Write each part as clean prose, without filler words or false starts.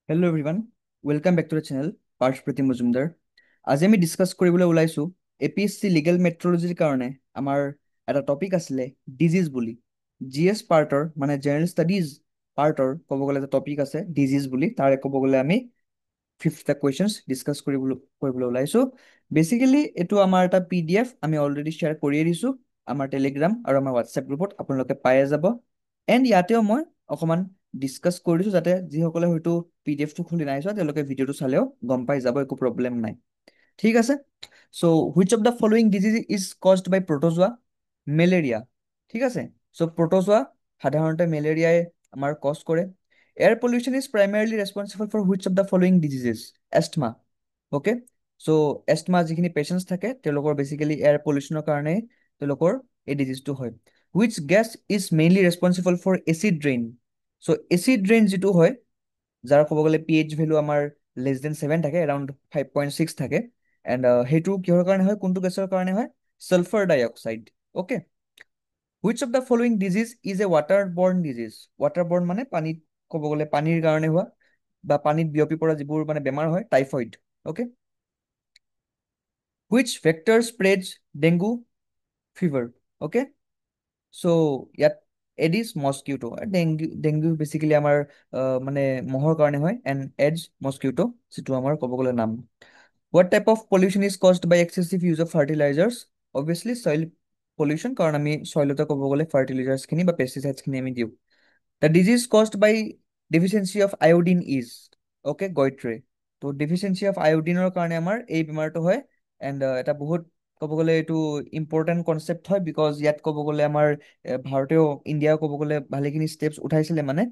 Hello' everyone, welcome back to the channel পাৰ্শ প্ৰতি মজুমদাৰ। আজি আমি ডিছকাছ কৰিবলৈ ওলাইছোঁ APSC লিগেল মেট্ৰলজিৰ কাৰণে আমাৰ এটা টপিক আছিলে ডিজিজ বুলি। GS পাৰ্টৰ মানে জেনেৰেল ষ্টাডিজ পাৰ্টৰ ক'ব গ'লে এটা টপিক আছে ডিজিজ বুলি। তাৰে ক'ব গ'লে আমি 5টা কুৱেশ্যনছ ডিছকাছ কৰিবলৈ ওলাইছোঁ। বেচিকেলি এইটো আমাৰ এটা PDF আমি অলৰেডি শ্বেয়াৰ কৰিয়ে দিছোঁ আমাৰ টেলিগ্ৰাম আৰু আমাৰ হোৱাটছএপ গ্ৰুপত, আপোনালোকে পায়ে যাব। এণ্ড ইয়াতেও মই অকণমান ডিছকাছ কৰি দিছোঁ যাতে যিসকলে হয়তো PDF টো খুলি নাই চোৱা তেওঁলোকে ভিডিঅ'টো চালেও গম পাই যাব, একো প্ৰব্লেম নাই। ঠিক আছে। So' which of the following disease is caused by protozoa? Malaria. ঠিক আছে। চ' প্ৰটজোৱা সাধাৰণতে মেলেৰিয়াই আমাৰ কজ কৰে। Air pollution is primarily responsible for which of the following diseases? Asthma. Okay. So' asthma যিখিনি পেচেণ্টছ থাকে তেওঁলোকৰ বেচিকেলি এয়াৰ পলিউশ্যনৰ কাৰণে তেওঁলোকৰ এই ডিজিজটো হয়। Which gas is mainly responsible for acid rain? So' acid rain যিটো হয়, যাৰ ক'ব গ'লে pH ভেলু আমাৰ <7 থাকে, এৰাউণ্ড 5.6 থাকে। এণ্ড সেইটো কিহৰ কাৰণে হয়, কোনটো গেছৰ কাৰণে হয়? ছালফাৰ ডাই অক্সাইড। Okay. Which of the following disease is a water borne disease? Water borne মানে পানীত ক'ব গ'লে পানীৰ কাৰণে হোৱা বা পানীত বিয়পি পৰা যিবোৰ মানে বেমাৰ হয়, typhoid. Okay. Which vector spreads dengue fever? Okay. So' ইয়াত এডিছ মস্কিউটো, ডেংগু বেচিকেলি আমাৰ মানে মহৰ কাৰণে হয়। এণ্ড এডছ মস্কিউটো যিটো আমাৰ ক'ব গ'লে নাম। What type of pollution is caused by excessive use of fertilisers? Obviously soil pollution, কাৰণ আমি চইলতে ক'ব গ'লে ফাৰ্টিলাইজাৰ্ছখিনি বা পেষ্টিচাইডছখিনি আমি দিওঁ। The disease caused by deficiency of iodine is? Okay, goitre. ত' ডেফিচিয়েঞ্চি অফ আয়োডিনৰ কাৰণে আমাৰ এই বেমাৰটো হয়। এণ্ড এটা বহুত ক'ব গ'লে এইটো ইম্পৰ্টেণ্ট কনচেপ্ট হয়, বিকজ ইয়াত ক'ব গ'লে আমাৰ ভাৰতেও ইণ্ডিয়াও ক'ব গ'লে ভালেখিনি ষ্টেপছ উঠাইছিলে মানে,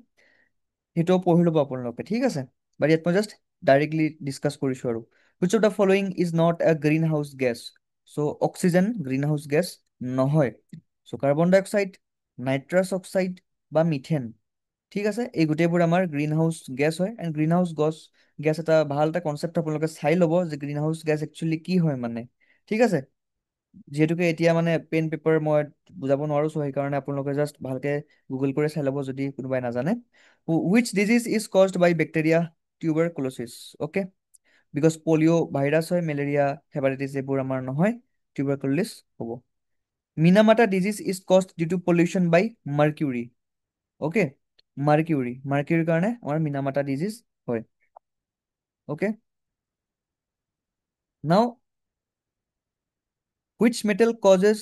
সেইটোও পঢ়ি ল'ব আপোনালোকে। ঠিক আছে। বাট ইয়াত মই জাষ্ট ডাইৰেক্টলি ডিছকাছ কৰিছোঁ আৰু। Which of the following is not a green house gas? So' oxygen green house gas নহয়। চ' কাৰ্বন ডাই অক্সাইড, নাইট্ৰাছ অক্সাইড বা মিথেন। ঠিক আছে। এই গোটেইবোৰ আমাৰ গ্ৰীণ হাউচ গেছ হয়। এণ্ড গ্ৰীণ হাউচ গেছ এটা ভাল এটা কনচেপ্ট আপোনালোকে চাই ল'ব যে গ্ৰীণ হাউচ গেছ একচুৱেলি কি হয় মানে। ঠিক আছে। যিহেতুকে এতিয়া মানে পেন পেপাৰ মই বুজাব নোৱাৰো, চ' সেইকাৰণে আপোনালোকে জাষ্ট ভালকে গুগল কৰি চাই ল'ব যদি কোনোবাই নাজানে। Which disease is caused by bacteria tuberculosis? Okay. Because polio' virus হয়, মেলেৰিয়া হেপাটাইটিছ এইবোৰ আমাৰ নহয়, টিউবাৰকুলোচিছ হ'ব। Minamata disease is caused due to pollution by mercury? Okay. মাৰ্কিউৰিৰ কাৰণে আমাৰ মিনামাটা ডিজিজ হয়। Okay. Now which metal causes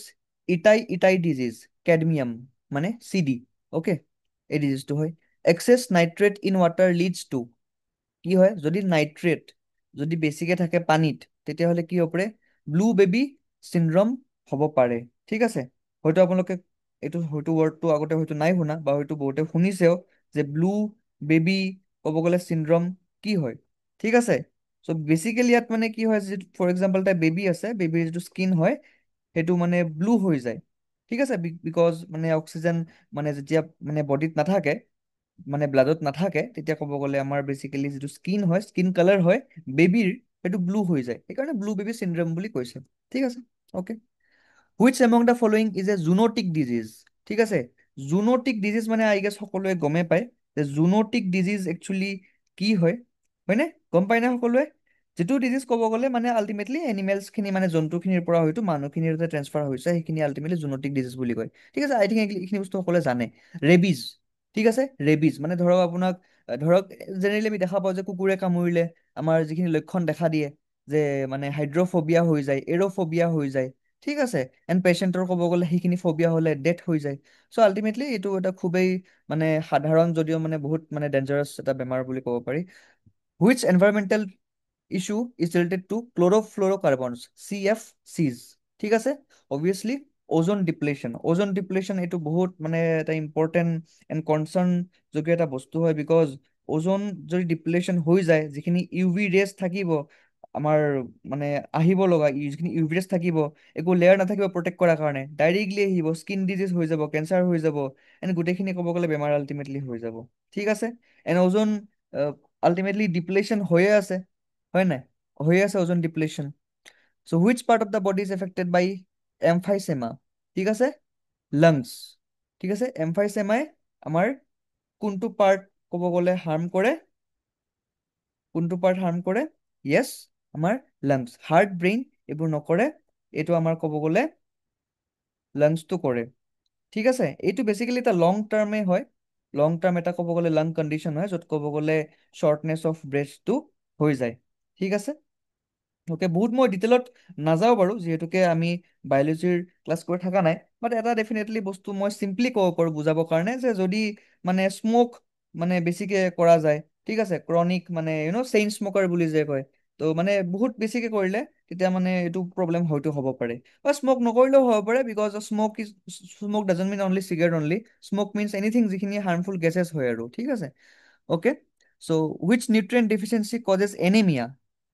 itai disease? Cadmium মানে CD। অ'কে। এই ডিজিজটো হয়। Excess nitrate in water leads to? কি হয়, যদি নাইট্ৰেট যদি বেছিকে থাকে পানীত তেতিয়াহ'লে কি হ'ব পাৰে? ব্লু বেবী চিণ্ড্ৰম হ'ব পাৰে। ঠিক আছে। হয়তো আপোনালোকে এইটো হয়তো ৱৰ্ডটো আগতে হয়তো নাই শুনা বা হয়তো বহুতে শুনিছেও যে ব্লু বেবী ক'ব গ'লে চিণ্ড্ৰম কি হয়। ঠিক আছে। চ' বেচিকেলি ইয়াত মানে কি হয়, যিটো ফৰ এক্সাম্পল এটা বেবী আছে, বেবীৰ যিটো স্কিন হয় সেইটো মানে ব্লু হৈ যায়। ঠিক আছে। বিকজ মানে অক্সিজেন মানে যেতিয়া মানে বডিত নাথাকে, মানে ব্লাডত নাথাকে, তেতিয়া ক'ব গ'লে আমাৰ বেচিকেলি যিটো স্কিন হয়, স্কিন কালাৰ হয় বেবীৰ, সেইটো ব্লু হৈ যায়। সেইকাৰণে ব্লু বেবী চিণ্ড্ৰম বুলি কৈছে। ঠিক আছে। Okay. Which among the following is A zoonotic disease? ঠিক আছে। জুনোটিক ডিজিজ মানে আই গেছ সকলোৱে গমেই পায় যে জুনোটিক ডিজিজ একচুৱেলি কি হয়, হয়নে? গম পায় নে সকলোৱে? যিটো ডিজিজ ক'ব গ'লে মানে আল্টিমেটলি এনিমেলছখিনি মানে জন্তুখিনিৰ পৰা হয়তো মানুহখিনিৰ ট্ৰেন্সফাৰ হৈছে, সেইখিনি আল্টিমেটলি জুনোটিক ডিজিজ বুলি কয়। ঠিক আছে। আই থিংক এইখিনি বস্তু সকলোৱে জানে। ৰেবিজ। ঠিক আছে। ৰেবিজ মানে ধৰক আপোনাক ধৰক জেনেৰেলি আমি দেখা পাওঁ যে কুকুৰে কামুৰিলে আমাৰ যিখিনি লক্ষণ দেখা দিয়ে যে মানে হাইড্ৰফবিয়া হৈ যায়, এৰ'ফবিয়া হৈ যায়। ঠিক আছে। এণ্ড পেচেণ্টৰ ক'ব গ'লে সেইখিনি ফবিয়া হ'লে ডেথ হৈ যায়। চ' আল্টিমেটলি এইটো এটা খুবেই মানে সাধাৰণ যদিও মানে বহুত মানে ডেঞ্জাৰাছ এটা বেমাৰ বুলি ক'ব পাৰি। Which environmental issue is related to chlorofluorocarbons? CFCs। ঠিক আছে। অবভিয়াছলি ওজন ডিপ্লেশ্যন এইটো বহুত মানে এটা ইম্পৰ্টেণ্ট এণ্ড কনচাৰ্ণ যোগ্য এটা বস্তু হয়, বিকজ ওজন যদি ডিপ্লেশ্যন হৈ যায়, যিখিনি UV ৰেজ থাকিব আমাৰ মানে আহিব লগা যিখিনি UV ৰেজ থাকিব, একো লেয়াৰ নাথাকিব প্ৰটেক্ট কৰাৰ কাৰণে, ডাইৰেক্টলি আহিব, স্কিন ডিজিজ হৈ যাব, কেঞ্চাৰ হৈ যাব। এণ্ড গোটেইখিনি ক'ব গ'লে বেমাৰ আল্টিমেটলি হৈ যাব। ঠিক আছে। এণ্ড ওজন আল্টিমেটলি ডিপ্লেশ্যন হৈয়ে আছে, হয় নাই? হৈয়ে আছে ozone depletion. So' which part of the body is affected by emphysema? ঠিক আছে। লাংছ। ঠিক আছে। এমফাইচেমাই আমাৰ কোনটো পাৰ্ট ক'ব গ'লে হাৰ্ম কৰে? কোনটো পাৰ্ট হাৰ্ম কৰে? য়েছ, আমাৰ লাংছ। হাৰ্ট, ব্ৰেইন এইবোৰ নকৰে, এইটো আমাৰ ক'ব গ'লে লাংছটো কৰে। ঠিক আছে, এইটো বেচিকেলি এটা লং টাৰ্মে হয়, লং টাৰ্ম এটা ক'ব গ'লে লাং কণ্ডিশ্যন হয়, য'ত ক'ব গ'লে শ্বৰ্টনেছ অফ ব্ৰেথটো হৈ যায়। ঠিক আছে, ওকে, বহুত মই ডিটেইলত নাযাওঁ বাৰু, যিহেতুকে আমি বায়'লজিৰ ক্লাছ কৰি থকা নাই, বাট এটা ডেফিনেটলি বস্তু মই চিম্পলি ক'ব পাৰোঁ বুজাবৰ কাৰণে, যে যদি মানে স্মক মানে বেছিকে কৰা যায়, ঠিক আছে, ক্ৰনিক মানে চেইন স্মকাৰ বুলি যে কয়, তো মানে বহুত বেছিকে কৰিলে তেতিয়া মানে এইটো প্ৰব্লেম হয়তো হ'ব পাৰে, বা স্মক নকৰিলেও হ'ব পাৰে, because smoke doesn't mean only cigarette only, smoke means anything যিখিনি হাৰ্মফুল গেছেছ হয় আৰু। ঠিক আছে, okay, so' which nutrient deficiency causes anaemia?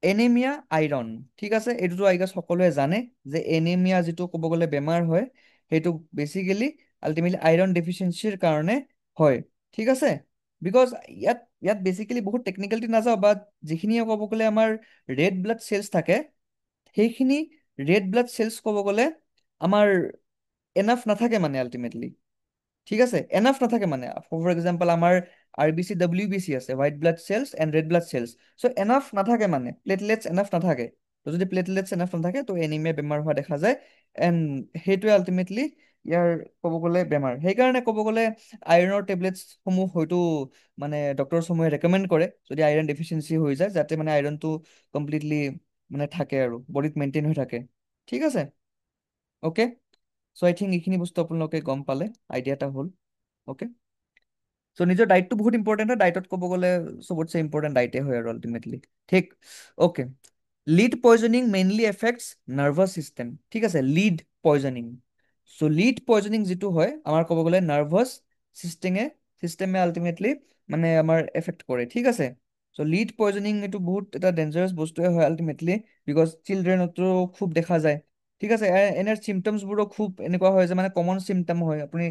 Anaemia, iron. ঠিক আছে, এইটোতো আই গেছ সকলোৱে জানে যে এনিমিয়া যিটো ক'ব গ'লে বেমাৰ হয়, সেইটো বেচিকেলি আল্টিমেটলি আইৰণ ডেফিচিয়েঞ্চিৰ কাৰণে হয়। ঠিক আছে, বিকজ ইয়াত ইয়াত বেচিকেলি বহুত টেকনিকেলিটি নাযাওঁ, বাট যিখিনি ক'ব গ'লে আমাৰ ৰেড ব্লাড চেলছ থাকে, সেইখিনি ৰেড ব্লাড চেলছ ক'ব গ'লে আমাৰ এনাফ নাথাকে মানে আল্টিমেটলি। ঠিক আছে, এনাফ নাথাকে মানে, ফৰ এক্সাম্পল আমাৰ RBC WBC আছে, white blood cells and red blood cells, so' enough নাথাকে মানে, প্লেটলেটছ এনাফ নাথাকে, তো যদি প্লেটলেটছ এনাফ নাথাকে তো এনিমিয়া বেমাৰ হোৱা দেখা যায়, এণ্ড সেইটোৱে আল্টিমেটলি ইয়াৰ ক'ব গ'লে বেমাৰ। সেইকাৰণে ক'ব গ'লে আইৰণৰ টেবলেটছসমূহ হয়তো মানে ডক্টৰসমূহে ৰেকমেণ্ড কৰে যদি আইৰণ ডেফিচিয়েঞ্চি হৈ যায়, যাতে মানে আইৰণটো কমপ্লিটলি মানে থাকে আৰু বডিত মেইনটেইন হৈ থাকে। ঠিক আছে, অ'কে, চ' আই থিংক এইখিনি বস্তু আপোনালোকে গম পালে, আইডিয়া এটা হ'ল। অ'কে, চ' নিজৰ ডাইটটো বহুত ইম্পৰ্টেণ্ট হয়, ডাইটত ক'ব গ'লে চবতছে ইম্পৰ্টেণ্ট ডাইটে হয় আৰু আল্টিমেটলি। ঠিক, okay, lead poisoning mainly effects nervous system. ঠিক আছে, লিড পয়জনিং, চ' লিড পয়জনিং যিটো হয় আমাৰ ক'ব গ'লে নাৰ্ভাছ চিষ্টেমে আল্টিমেটলি মানে আমাৰ এফেক্ট কৰে। ঠিক আছে, চ' লিড পয়জনিং এইটো বহুত এটা ডেঞ্জাৰাছ বস্তুৱে হয় আল্টিমেটলি, বিকজ চিলড্ৰেনতো খুব দেখা যায়। ঠিক আছে, এনে চিমটমছবোৰো খুব এনেকুৱা হয় যে মানে কমন চিমটম হয়, আপুনি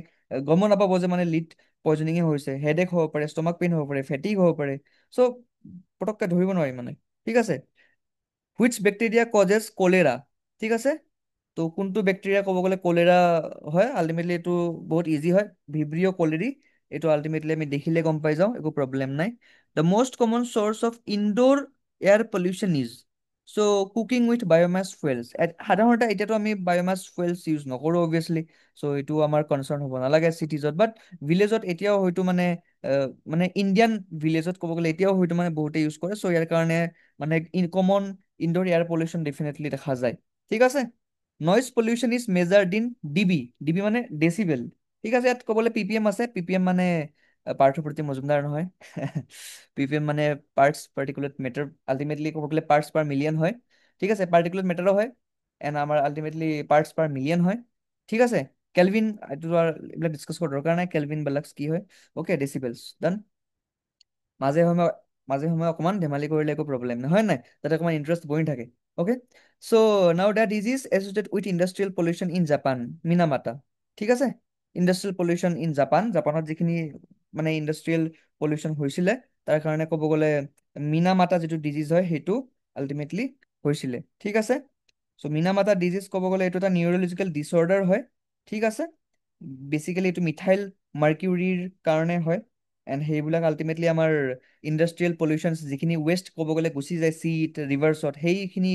গমো নাপাব যে মানে লিড পয়জনিঙে হৈছে, হেডেক হ'ব পাৰে, ষ্টমাক পেইন হ'ব পাৰে, ফেটিক হ'ব পাৰে, চ' পটককে ধৰিব নোৱাৰি মানে। ঠিক আছে, হুইচ বেক্টেৰিয়া কজেছ কলেৰা? ঠিক আছে, তো কোনটো বেক্টেৰিয়া ক'ব গ'লে কলেৰা হয়? আল্টিমেটলি এইটো বহুত ইজি হয়, ভিব্ৰিঅ' কলেৰি, এইটো আল্টিমেটলি আমি দেখিলে গম পাই যাওঁ, একো প্ৰব্লেম নাই। The most common source of indoor air pollution is, so' cooking with biomass fuels. সাধাৰণতে এতিয়াতো আমি বায়'মাছ ফুৱেলছ ইউজ নকৰোঁ অবভিয়াছলি, চ' এইটো আমাৰ কনচাৰ্ণ হ'ব নালাগে চিটিজত, বাট ভিলেজত এতিয়াও হয়তো মানে ইণ্ডিয়ান ভিলেজত ক'ব গ'লে এতিয়াও হয়তো মানে বহুতে ইউজ কৰে, চ' ইয়াৰ কাৰণে মানে common indoor air pollution definitely দেখা যায়। ঠিক আছে, noise pollution is measured in DB, DB মানে ডেচিবেল। ঠিক আছে, ইয়াত ক'বলৈ PPM আছে, PPM মানে পাৰ্থপ্ৰতিম মজুমদাৰ নহয় PPM মানে পাৰ্টছ পাৰ্টিকুলেট মেটাৰ, আল্টিমেটলি ক'ব গ'লে পাৰ্টছ পাৰ মিলিয়ন হয়। ঠিক আছে, পাৰ্টিকুলেট মেটাৰো হয়, এণ্ড আমাৰ আল্টিমেটলি পাৰ্টছ পাৰ মিলিয়ন হয়। ঠিক আছে, কেলভিন এইটো আৰু এইবিলাক ডিছকাছ কৰাৰ দৰকাৰ নাই, কেলভিন বেলাক্স কি হয়। অ'কে, ডেচিবেলছ ডান। মাজে সময়ে অকণমান ধেমালি কৰিলে একো প্ৰব্লেম নহয়, নাই তাতে অকণমান ইণ্টাৰেষ্ট বহি থাকে। অ'কে, চ' নাও the disease associated with industrial pollution in Japan, মিনামাটা। ঠিক আছে, ইণ্ডাষ্ট্ৰিয়েল পলিউশ্যন ইন জাপানত যিখিনি মানে ইণ্ডাষ্ট্ৰিয়েল পলিউশ্যন হৈছিলে তাৰ কাৰণে ক'ব গ'লে মিনামাটা যিটো ডিজিজ হয় সেইটো আল্টিমেটলি হৈছিলে। ঠিক আছে, চ' মিনামাটা ডিজিজ ক'ব গ'লে এইটো এটা নিউৰলজিকেল ডিচঅৰ্ডাৰ হয়। ঠিক আছে, বেচিকেলি এইটো মিথাইল মাৰ্কিউৰিৰ কাৰণে হয়, এণ্ড সেইবিলাক আল্টিমেটলি আমাৰ ইণ্ডাষ্ট্ৰিয়েল পলিউশ্যন যিখিনি ৱেষ্ট ক'ব গ'লে গুচি যায় চিত ৰিভাৰ্চত, সেইখিনি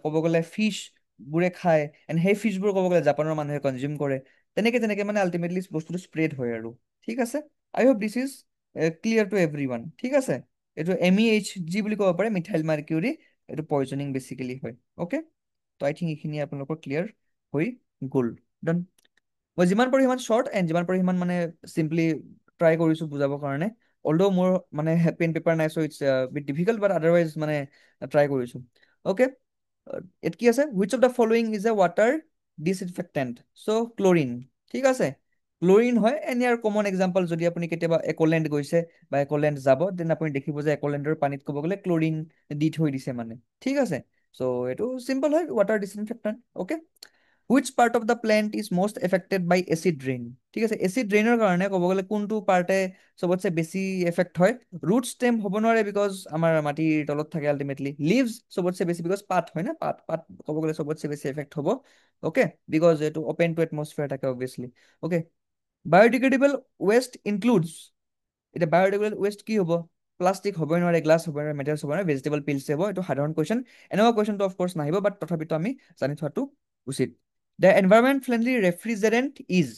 ক'ব গ'লে ফিছবোৰে খায়, এণ্ড সেই ফিছবোৰ ক'ব গ'লে জাপানৰ মানুহে কনজিউম কৰে, তেনেকে মানে আল্টিমেটলি বস্তুটো স্প্ৰেড হয় আৰু। ঠিক আছে, I hope this is clear to everyone. ঠিক আছে, এইটো MEHG বুলি ক'ব পাৰে, মিথাইল মাৰ্কিউৰি, এইটো পয়জনিং বেচিকেলি হয়। অ'কে, তো আই থিংক এইখিনি আপোনালোকৰ ক্লিয়াৰ হৈ গ'ল। ডান, মই যিমান পাৰোঁ সিমান শ্বৰ্ট এণ্ড যিমান পাৰোঁ সিমান মানে চিম্পলি ট্ৰাই কৰিছোঁ বুজাবৰ কাৰণে, অলদো মোৰ মানে পেন পেপাৰ নাই, so' it's bit difficult, but otherwise মানে ট্ৰাই কৰিছোঁ। অ'কে, ইয়াত কি আছে? Which of the following is a water disinfectant? So' chlorine. ঠিক আছে, ক্লৰিন হয়, এনে আৰু কমন এক্সাম্পল যদি আপুনি কেতিয়াবা একলেণ্ড গৈছে বা একলেণ্ড যাব, দেন আপুনি দেখিব যে একলেণ্ডৰ পানীত ক'ব গ'লে ক্লৰিন দি থৈ দিছে মানে। ঠিক আছে, চ' এইটো চিম্পল হয়, water disinfectant. Okay, which part of the plant is most affected by acid rain? ঠিক আছে, এচিড ৰেইনৰ কাৰণে ক'ব গ'লে কোনটো পাৰ্টে চবতছে বেছি এফেক্ট হয়? ৰুট ষ্টেম হ'ব নোৱাৰে, বিকজ আমাৰ মাটিৰ তলত থাকে আল্টিমেটলি। লিভছ চবতছে বেছি, বিকজ পাত হয় না, পাত পাত ক'ব গ'লে চবতছে বেছি এফেক্ট হ'ব। অ'কে, বিকজ এইটো অপেন টু এটমছফিয়াৰ থাকে obviously. Okay, biodegradable waste includes, এতিয়া বায়'ডিগ্ৰেডেবল ৱেষ্ট কি হ'ব? প্লাষ্টিক হ'বই নোৱাৰে, গ্লাছ হ'ব নোৱাৰে, মেটেৰিয়েলছ হ'ব নোৱাৰে, ভেজিটেবল পিলছ হ'ব। এইটো সাধাৰণ কুৱেশ্যন, এনেকুৱা কুৱেশ্যনটো অফক'ৰ্চ নাহিব, বাট তথাপিতো আমি জানি থোৱাটো উচিত। The environment friendly refrigerant is,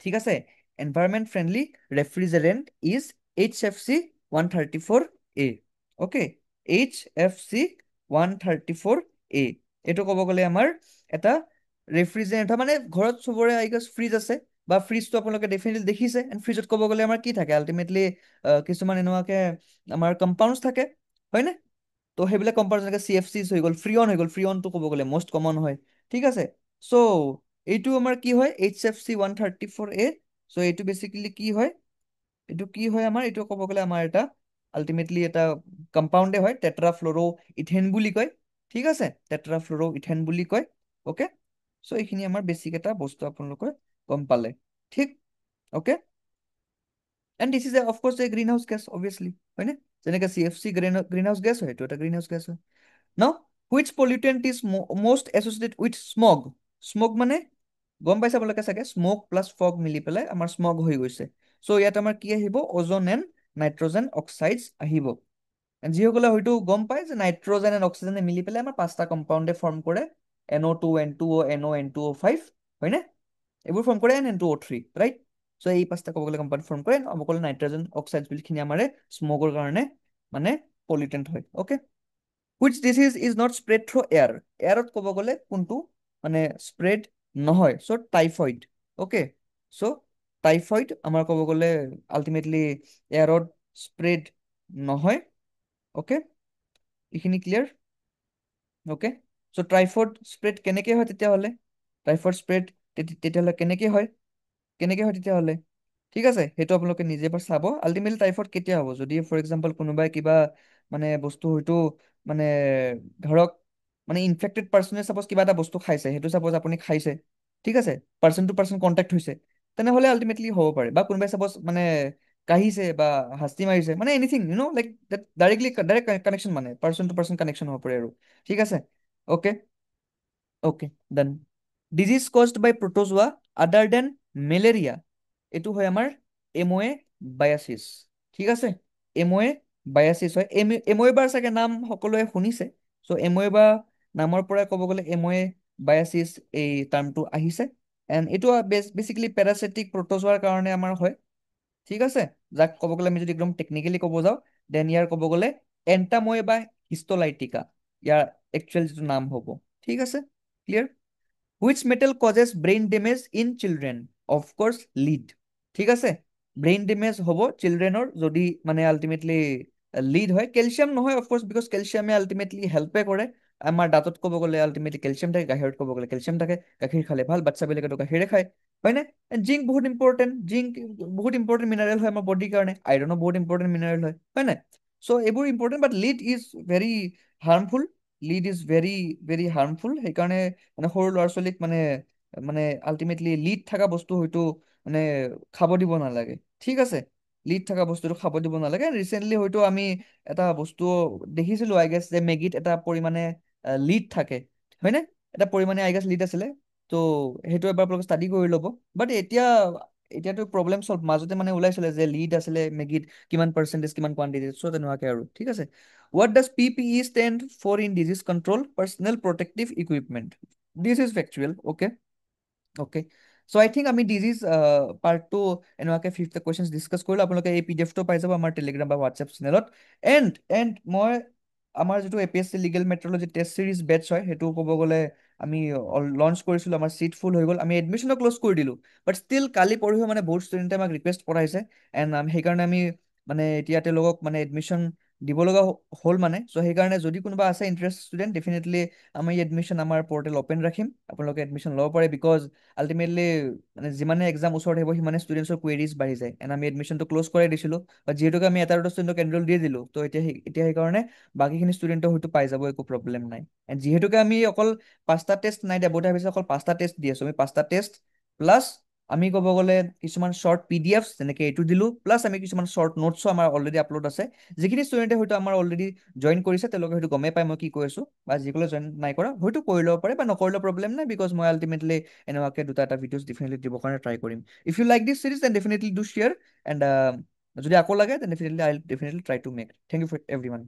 ঠিক আছে, environment friendly refrigerant is HFC 134A, okay, HFC 134A। এইটো ক'ব গ'লে আমাৰ এটা ৰেফ্ৰিজাৰেণ্ট হয়, মানে ঘৰত চবৰে আই গেছ ফ্ৰিজ আছে, বা ফ্ৰিজটো আপোনালোকে ডেফিনেটলি দেখিছে। এণ্ড ফ্ৰিজত ক'ব গ'লে আমাৰ কি থাকে আল্টিমেটলি, কিছুমান এনেকুৱাকে আমাৰ কম্পাউণ্ডছ থাকে, হয়নে? তো সেইবিলাক কম্পাউণ্ড যেনেকৈ CFCs হৈ গ'ল, ফ্ৰিয়ন হৈ গ'ল, ফ্ৰিয়নটো ক'ব গ'লে মষ্ট কমন হয়, ঠিক আছে। চ' এইটো আমাৰ কি হয়, HFC 134A। চ' এইটো বেচিকেলি কি হয়, এইটো কি হয় আমাৰ, এইটো ক'ব গ'লে আমাৰ এটা আল্টিমেটলি এটা কম্পাউণ্ডে হয়, টেট্ৰাফ্ল'ৰ' ইথেন বুলি কয়, ঠিক আছে, টেট্ৰাফ্ল'ৰ' ইথেন বুলি কয়, অ'কে। চ' এইখিনি আমাৰ বেছিক এটা বস্তু আপোনালোকে গম পালে, ঠিক, okay. And this is of course A green house gas, obviously, হয়নে? যেনেকৈ CFC গ্ৰীণ হাউচ গেছ হয়, এইটো এটা গ্ৰীণ হাউচ গেছ হয়। Now which pollutant is most associated with smog? Smog মানে গম পাইছে আপোনালোকে চাগে, স্মক প্লাছ ফগ মিলি পেলাই আমাৰ স্মগ হৈ গৈছে। চ' ইয়াত আমাৰ কি আহিব, অজন এণ্ড নাইট্ৰজেন অক্সাইডছ আহিব। যিসকলে হয়তো গম পায় যে নাইট্ৰজেন এণ্ড অক্সিজেনে মিলি পেলাই আমাৰ 5টা কম্পাউণ্ডে ফৰ্ম কৰে, NO2, N2O, NO, N2O5, হয়নে? এইবোৰ ফৰ্ম কৰে N2O3, ৰাইট? চ' এই 5টা ক'ব গ'লে কম্পাউণ্ড ফৰ্ম কৰে, অকল নাইট্ৰজেন অক্সাইড বুলিখিনি আমাৰ স্মগৰ কাৰণে মানে পলিউটেণ্ট হয়, okay. Which disease is not spread through air? এয়াৰত ক'ব গ'লে কোনটো মানে স্প্ৰেড নহয়? So' typhoid, okay. So' typhoid আমাৰ ক'ব গ'লে আল্টিমেটলি এয়াৰত স্প্ৰেড নহয়, অ'কে। এইখিনি clear, okay. So' typhoid spread কেনেকৈ হয় তেতিয়াহ'লে? টাইফইড স্প্ৰেড তেতিয়াহ'লে কেনেকৈ হয়, কেনেকৈ হয় তেতিয়াহ'লে? ঠিক আছে, সেইটো আপোনালোকে নিজে এবাৰ চাব। আল্টিমেটলি টাইফইড কেতিয়া হ'ব, যদি ফৰ এক্সাম্পল কোনোবাই কিবা মানে বস্তু হয়তো মানে ধৰক মানে ইনফেক্টেড পাৰ্চনে চাপ'জ কিবা এটা বস্তু খাইছে, সেইটো চাপ'জ আপুনি খাইছে, ঠিক আছে, পাৰ্চন টু পাৰ্চন কণ্টেক্ট হৈছে, তেনেহ'লে আল্টিমেটলি হ'ব পাৰে। বা কোনোবাই চাপ'জ মানে কাহিছে বা হাস্তি মাৰিছে, মানে এনিথিং লাইক ডাইৰেক্ট কানেকশ্যন, মানে পাৰ্চন টু পাৰ্চন কানেকশ্যন হ'ব পাৰে আৰু, ঠিক আছে, অ'কে, অ'কে, ডান। ডিজিজ কজড বাই প্ৰট'জোৱা আদাৰ দেন মেলেৰিয়া, এইটো হয় আমাৰ এম'এ বায়াচিছ, ঠিক আছে, এম'এ বায়াচিছ হয়। এম'এবাৰ চাগে নাম সকলোৱে শুনিছে। চ' এম'এবা নামৰ পৰাই ক'ব গ'লে এম'এ বায়াচিছ এই টাৰ্মটো আহিছে। এণ্ড এইটো বেচিকেলি পেৰাচিটিক প্ৰট'জোৱাৰ কাৰণে আমাৰ হয়, ঠিক আছে। যাক ক'ব গ'লে আমি যদি একদম টেকনিকেলি ক'ব যাওঁ, দেন ইয়াৰ ক'ব গ'লে এণ্টাম'এবা হিষ্টলাইটিকা ইয়াৰ একচুৱেল যিটো নাম হ'ব, ঠিক আছে, clear. Which metal causes brain damage in children? Of course lead, ঠিক আছে। ব্ৰেইন ডেমেজ হ'ব চিলড্ৰেনৰ যদি মানে আল্টিমেটলি লিড হয়। কেলছিয়াম নহয় অফক'ৰ্চ, বিকজ কেলছিয়ামে আল্টিমেটলি হেল্পে কৰে আমাৰ দাঁতত, ক'ব গ'লে আল্টিমেটলি কেলছিয়াম থাকে, গাখীৰত ক'ব গ'লে কেলছিয়াম থাকে, গাখীৰ খালে ভাল, বাচ্চাবিলাকেতো গাখীৰে খায়, হয়নে? জিংক বহুত ইম্পৰ্টেণ্ট, জিংক বহুত ইম্পৰ্টেণ্ট মিনাৰেল হয় আমাৰ বডিৰ কাৰণে, আইৰণো বহুত ইম্পৰ্টেণ্ট মিনাৰেল হয়, হয় নাই? চ' এইবোৰ important, but lead is very harmful, lead is very very harmful. সেইকাৰণে মানে সৰু ল'ৰা ছোৱালীক মানে মানে আল্টিমেটলি লিড থকা বস্তু হয়তো মানে খাব দিব নালাগে, ঠিক আছে। লিড থকা বস্তুটো খাব দিব নালাগে। ৰিচেণ্টলি হয়তো আমি এটা বস্তু দেখিছিলো আই গেছ, যে মেগীত এটা পৰিমাণে লিড থাকে, হয়নে? এটা পৰিমাণে আই গেছ লিড আছিলে। ত' সেইটো এবাৰ আপোনালোকে ষ্টাডি কৰি ল'ব। বাট এতিয়াতো প্ৰব্লেম চল্ভ, মাজতে মানে ওলাইছিলে যে লিড আছিলে মেগীত কিমান পাৰ্চেণ্টেজ, কিমান কোৱান্টিটিত, চ' তেনেকুৱাকে আৰু, ঠিক আছে। What does PPE stand for in disease control? Personnel protective equipment. This is factual, okay, okay. So' I think আমি ডিজিজ পাৰ্টটো এনেকুৱাকে 50 কুৱেশ্যনছ ডিছকাছ কৰিলোঁ। আপোনালোকে এই PDF টো পাই যাব আমাৰ টেলিগ্ৰাম বা হোৱাটছএপ চেনেলত। এণ্ড মই আমাৰ যিটো APSC legal metrology test series batch হয়, সেইটো ক'ব গ'লে আমি লঞ্চ কৰিছিলোঁ, আমাৰ চিট ফুল হৈ গ'ল, আমি এডমিশ্যনো ক্ল'জ কৰি দিলোঁ। বাট ষ্টিল কালি পঢ়িও মানে বহুত ষ্টুডেণ্টে আমাক ৰিকুৱেষ্ট কৰাইছে, এণ্ড সেইকাৰণে আমি মানে এতিয়া তেওঁলোকক মানে এডমিশ্যন দিব লগা হ'ল মানে। চ' সেইকাৰণে যদি কোনোবা আছে ইণ্টাৰেষ্ট ষ্টুডেণ্ট, ডেফিনেটলি আমি এডমিশ্যন আমাৰ পৰ্টেল অ'পেন ৰাখিম, আপোনালোকে এডমিশ্যন ল'ব পাৰে। বিকজ আল্টিমেটলি মানে যিমানে এক্সাম ওচৰত আহিব, সিমানে ষ্টুডেণ্টছৰ কুৱেৰিজ বাঢ়ি যায়, এণ্ড আমি এডমিশ্যনটো ক্ল'জ কৰাই দিছিলোঁ। বাট যিহেতুকে আমি এটা দুটা ষ্টুডেণ্টক এনৰল দি দিলোঁ, ত' এতিয়া সেইকাৰণে বাকীখিনি ষ্টুডেণ্টক হয়তো পাই যাব, একো প্ৰব্লেম নাই। এণ্ড যিহেতুকে আমি অকল 5টা টেষ্ট নাই দিয়া, বহুতে ভাবিছে অকল 5টা টেষ্ট দি আছোঁ, আমি 5টা টেষ্ট প্লাছ আমি ক'ব গ'লে কিছুমান শ্বৰ্ট PDFs যেনেকৈ এইটো দিলোঁ, প্লাছ আমি কিছুমান শ্বৰ্ট নোটছো আমাৰ অলৰেডি আপলোড আছে। যিখিনি ষ্টুডেণ্টে হয়তো আমাৰ অলৰেডি জইন কৰিছে, তেওঁলোকে হয়তো গমেই পায় মই কি কৈ আছোঁ, বা যিসকলে জইন নাই কৰা হয়তো কৰি ল'ব পাৰে, বা নকৰিলেও প্ৰব্লেম নাই, বিকজ মই আল্টিমেটলি এনেকুৱাকৈ দুটা এটা ভিডিঅ'ছ ডেফিনেটলি দিবৰ কাৰণে ট্ৰাই কৰিম। If you like this series then definitely do share and যদি আকৌ লাগে, then definitely I'll definitely try to make. Thank you for everyone.